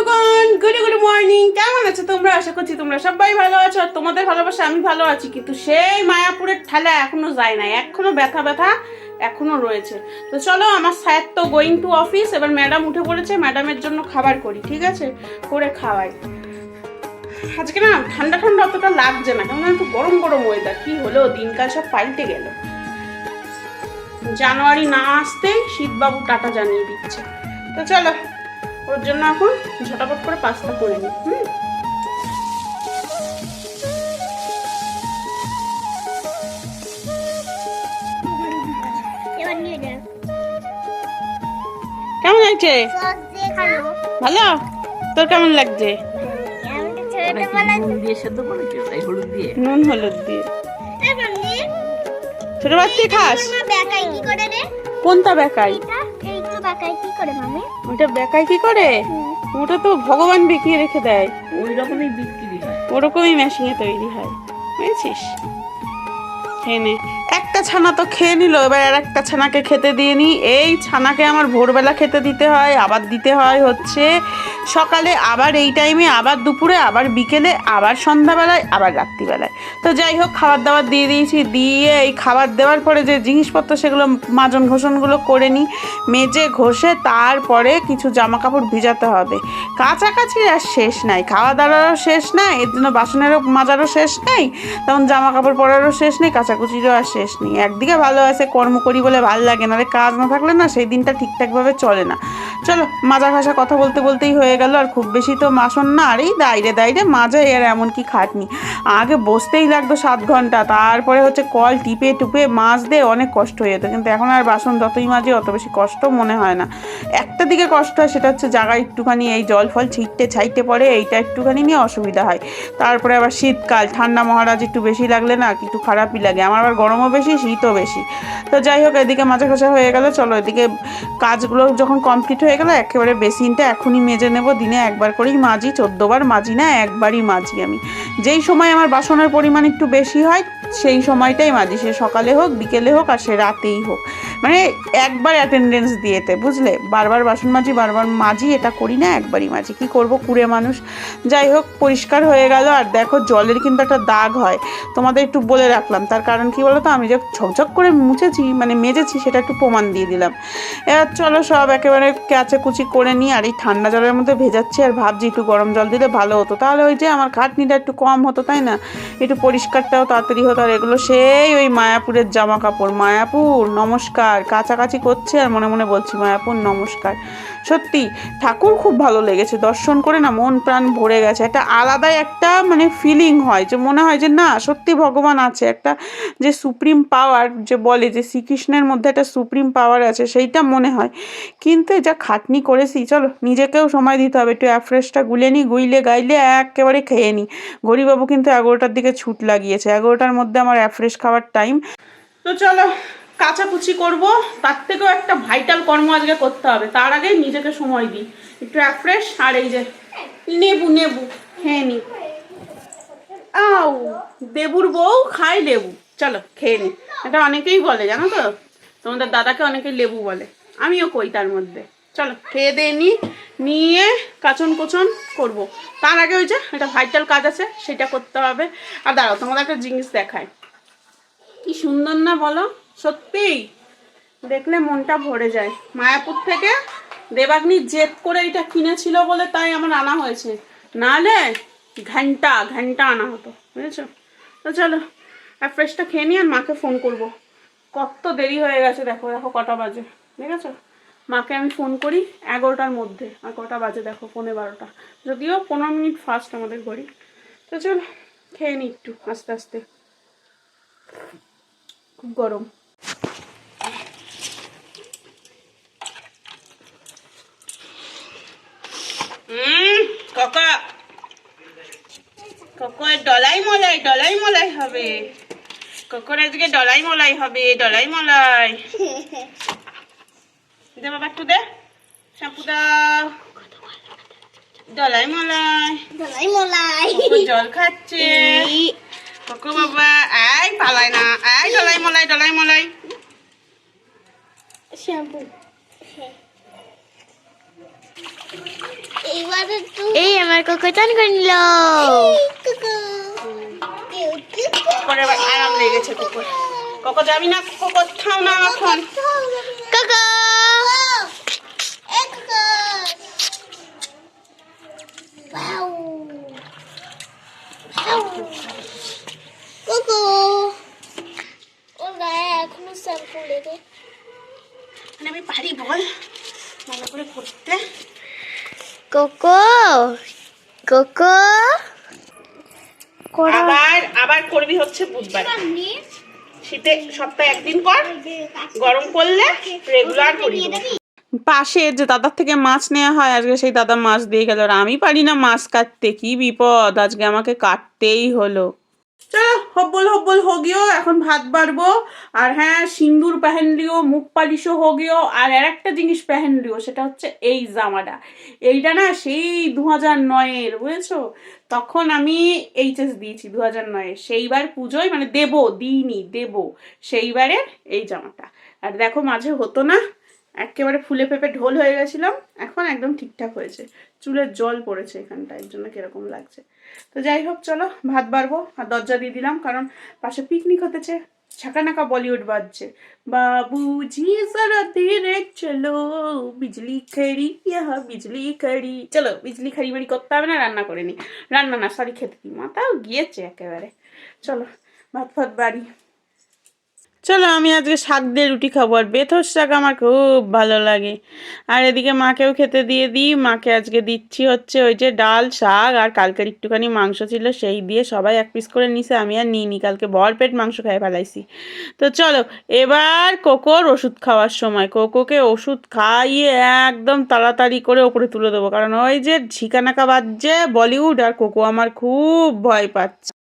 বন্ধুগণ, good good morning. কেমন আছো তোমরা? আশা করছি তোমরা সবাই ভালো আছো। আর তোমাদের ভালোবাসা আমি ভালো আছি, কিন্তু সেই মায়াপুরের ঠেলা এখনো যায় না, এখনো ব্যথা ব্যথা এখনো রয়েছে। তো চলো, আমার স্যার তো গোয়িং টু অফিস, এবার ম্যাডাম উঠে পড়েছে, ম্যাডামের জন্য খাবার করি, ঠিক আছে? করে খাওয়াই। আজকে না ঠান্ডা ঠান্ডা অতটা লাগছে না, কেমন একটু গরম গরম ওয়েদার। কি হলো, দিনকাল সব পাল্টে গেল। জানুয়ারি না আসতেই শীতবাবু টাটা জানিয়ে দিচ্ছে। তো চলো, ওর জন্য এখন ঝটাপট করে পাস্তা করে নিই। কেমন লাগছে? ভালো? তোর কেমন লাগছে? নুন হলুদ দিয়ে। ছোট বাচ্চা খাস? কোনটা বেকাই? ওটা বেকাই কি করে? ওটা তো ভগবান বেঁকিয়ে রেখে দেয়, ওই রকমই বিক্রি হয়, ওরকমই মেশিনে তৈরি হয়, বুঝেছিস? খেয়ে নে। একটা ছানা তো খেয়ে নিল, এবার আর একটা ছানাকে খেতে দিয়ে নি। এই ছানাকে আমার ভোরবেলা খেতে দিতে হয়, আবার দিতে হয় হচ্ছে সকালে, আবার এই টাইমে, আবার দুপুরে, আবার বিকেলে, আবার সন্ধ্যাবেলায়, আবার রাত্রিবেলায়। তো যাই হোক, খাবার দাবার দিয়ে দিয়েছি। দিয়ে এই খাবার দেওয়ার পরে যে জিনিসপত্র সেগুলো মাজন ঘোষণগুলো করে নিই, মেজে ঘষে তারপরে কিছু জামা কাপড় ভিজাতে হবে। কাছাকাছি আর শেষ নাই, খাওয়া দাওয়ারও শেষ নাই, এর জন্য বাসনেরও মাজারও শেষ নেই, তেমন জামা কাপড় পরারও শেষ নেই, কাচাকুচিরও আর শেষ নেই। একদিকে ভালো আছে, কর্ম করি বলে ভালো লাগে, নাহলে কাজ না থাকলে না সেই দিনটা ঠিকঠাকভাবে চলে না। চলো, মাজা ঘাসা কথা বলতে বলতেই হয়ে গেল। আর খুব বেশি তো বাসন না, আর এই দাইরে দাইরে মাজা, এর এমন কি খাটনি। আগে বসতেই লাগতো 7 ঘন্টা, তারপরে হচ্ছে কল টিপে টুপে মাজতে অনেক কষ্ট হয়ে যেত। কিন্তু এখন আর বাসন যতই মাঝে অত বেশি কষ্ট মনে হয় না। একটা দিকে কষ্ট হয়, সেটা হচ্ছে জায়গায় একটুখানি এই জল ফল ছিটতে ছাইটে পড়ে, এইটা একটুখানি নিয়ে অসুবিধা হয়। তারপরে আবার শীতকাল, ঠান্ডা মহারাজ একটু বেশি লাগলে না একটু খারাপই লাগে। আমার আবার গরমও বেশি, শীতও বেশি। তো যাই হোক, এদিকে মাজা ঘষা হয়ে গেল। চলো, এদিকে কাজগুলো যখন কমপ্লিট হয়ে গেল, একেবারে বেসিনটা এখনই মেজে নেব। দিনে একবার করেই মাজি, 14 বার মাজি না, একবারই মাজি আমি। যেই সময় আমার বাসনের পরিমাণ একটু বেশি হয় সেই সময়টাই মাজি, সে সকালে হোক, বিকেলে হোক, আর সে রাতেই হোক। মানে একবার অ্যাটেন্ডেন্স দিয়েতে, বুঝলে? বারবার বাসন মাজি, বারবার মাজি, এটা করি না, একবারই মাজি। কি করব, কুড়ে মানুষ। যাই হোক, পরিষ্কার হয়ে গেল। আর দেখো, জলের কিন্তু একটা দাগ হয়, তোমাদের একটু বলে রাখলাম। তার কারণ কি বলো তো, আমি যে ঝকঝক করে মুছেছি, মানে মেজেছি, সেটা একটু প্রমাণ দিয়ে দিলাম। এবার চলো, সব একেবারে কুচি করে নিই। আর এই ঠান্ডা জলের মধ্যে ভেজাচ্ছি, আর ভাবছি একটু গরম জল দিলে ভালো হতো, তাহলে ওই যে আমার খাটনিটা একটু কম হতো, তাই না? একটু পরিষ্কারটাও তাড়াতাড়ি হতো। আর এগুলো সেই ওই মায়াপুরের জামা কাপড়। মায়াপুর নমস্কার, কাছাকাছি করছে আর মনে মনে বলছি মায়াপুর নমস্কার। সত্যি ঠাকুর খুব ভালো লেগেছে, দর্শন করে না মন প্রাণ ভরে গেছে। একটা আলাদাই একটা মানে ফিলিং হয়, যে মনে হয় যে না সত্যি ভগবান আছে, একটা যে সুপ্রিম পাওয়ার, যে বলে যে শ্রীকৃষ্ণের মধ্যে একটা সুপ্রিম পাওয়ার আছে, সেইটা মনে হয়। কিন্তু যা খাটনি করেছি, চলো নিজেকেও সময় দিতে হবে, একটু অ্যাফ্রেশটা গুলে নিই, গুইলে গাইলে একেবারে খেয়ে নিই। গরিবাবু কিন্তু 11টার দিকে ছুট লাগিয়েছে, 11টার মধ্যে আমার অ্যাফ্রেশ খাওয়ার টাইম। তো চলো, কাচাকুচি করব, তার থেকেও একটা ভাইটাল কর্ম আজকে করতে হবে। তার আগে নিজেকে সময় দিই, একটু অ্যাফ্রেশ। আর এই যে নেবু নেবু খেয়ে নি। আও, দেবুর বউ খায় লেবু। চলো খেয়ে নি। এটা অনেকেই বলে, জানো তো, তোমাদের দাদাকে অনেকেই লেবু বলে, আমিও কই তার মধ্যে। চলো খেয়ে দিয়ে নিয়ে কাচন কোচন করবো। তার আগে ওই যে একটা ভাইটাল কাজ আছে, সেটা করতে হবে। আর দাঁড়াও, তোমাদের একটা জিনিস দেখায়, কি সুন্দর না বলো? সত্যিই দেখলে মনটা ভরে যায়। মায়াপুর থেকে দেবাগ্নি জেদ করে এটা কিনেছিল বলে তাই আমার আনা হয়েছে, নাহলে ঘন্টা ঘন্টা আনা হতো, বুঝেছো? তো চলো ফ্রেশটা খেয়ে নিই, আর মাকে ফোন করবো। কত দেরি হয়ে গেছে, দেখো দেখো কটা বাজে, ঠিক আছে? মাকে আমি ফোন করি 11টার মধ্যে, আর কটা বাজে দেখো, 11:15, যদিও 15 মিনিট ফাস্ট আমাদের ঘড়ি। তো চলো খেয়ে নিই একটু আস্তে আস্তে, খুব গরম। কাকা কাকার ডলাই মলাই হবে। কাকার আজকে ডলাই মলাই হবে, ডলাই মলাই। দে বাবা, একটু দে, শ্যাম্পু দাও। ডলাই মলাই জল খাচ্ছে কাকু বাবা। এই পালায় না, এই ডলাই মলাই শ্যাম্পু। এই আমার কোকো চান করে নিল। পরে আবার আরাম লেগেছে কুকুর। কোকো যাবি না, কোকো থাও না এখন। কোকো কোকো ও গায়ে এখনো শ্যাম্পু লেগে। মানে আমি পারি বল ভালো করে করতে। কোকো কোকো আবার আবার করবি হচ্ছে বুধবার। শীতে সপ্তাহে একদিন কর, গরম পড়লে রেগুলার করি। পাশে যে দাদার থেকে মাছ নেওয়া হয়, আজকে সেই দাদা মাছ দিয়ে গেল। আর আমি পারি না মাছ কাটতে, কি বিপদ, আজকে আমাকে কাটতেই হলো। চলো হব্বল হব্বল হো গিয়েও, এখন ভাত বাড়বো। আর হ্যাঁ, সিন্দুর পেহেন লিও, মুখ পালিশও হো গিয়েও। আর একটা জিনিস পেহেন লিও, সেটা হচ্ছে এই জামাটা। এইটা না সেই 2009-এর, বুঝেছো? তখন আমি এইচএস দিয়েছি 2009-এ, সেইবার পুজোয়, মানে দেবো দিইনি, দেবো সেইবারের এই জামাটা। আর দেখো মাঝে হতো না, একেবারে ফুলে ফেপে ঢোল হয়ে গেছিলাম, এখন একদম ঠিকঠাক হয়েছে। চুলের জল পড়েছে এখানটা, এর জন্য কিরকম লাগছে। তো যাই হোক, চলো ভাত বাড়বো। আর দরজা দিয়ে দিলাম, কারণ পাশে পিকনিক হতেছে, ছাকানাকা বলিউড বাজছে। বাবুজি জরা ধীরে চলো, বিজলি খড়ি ইহা বিজলি খড়ি। চলো বিজলি খড়ি বাড়ি করতে হবে না, রান্না করে নি, রান্না না সরি খেতে দিই, মাথাও গিয়েছে একেবারে। চলো ভাত ফাত বাড়ি। চলো আমি আজকে শাক দিয়ে রুটি খাবো, আর বেথর শাক আমার খুব ভালো লাগে। আর এদিকে মাকেও খেতে দিয়ে দিই। মাকে আজকে দিচ্ছি হচ্ছে ওই যে ডাল, শাক, আর কালকের একটুখানি মাংস ছিল, সেই দিয়ে সবাই এক পিস করে নিছে, আমি আর নিইনি, কালকে ভরপেট মাংস খাই ফেলাইছি। তো চলো এবার কোকোর ওষুধ খাওয়ার সময়। কোকোকে ওষুধ খাইয়ে একদম তাড়াতাড়ি করে ওপরে তুলে দেবো, কারণ ওই যে ঝিকানাকা বাজছে বলিউড, আর কোকো আমার খুব ভয় পাচ্ছে।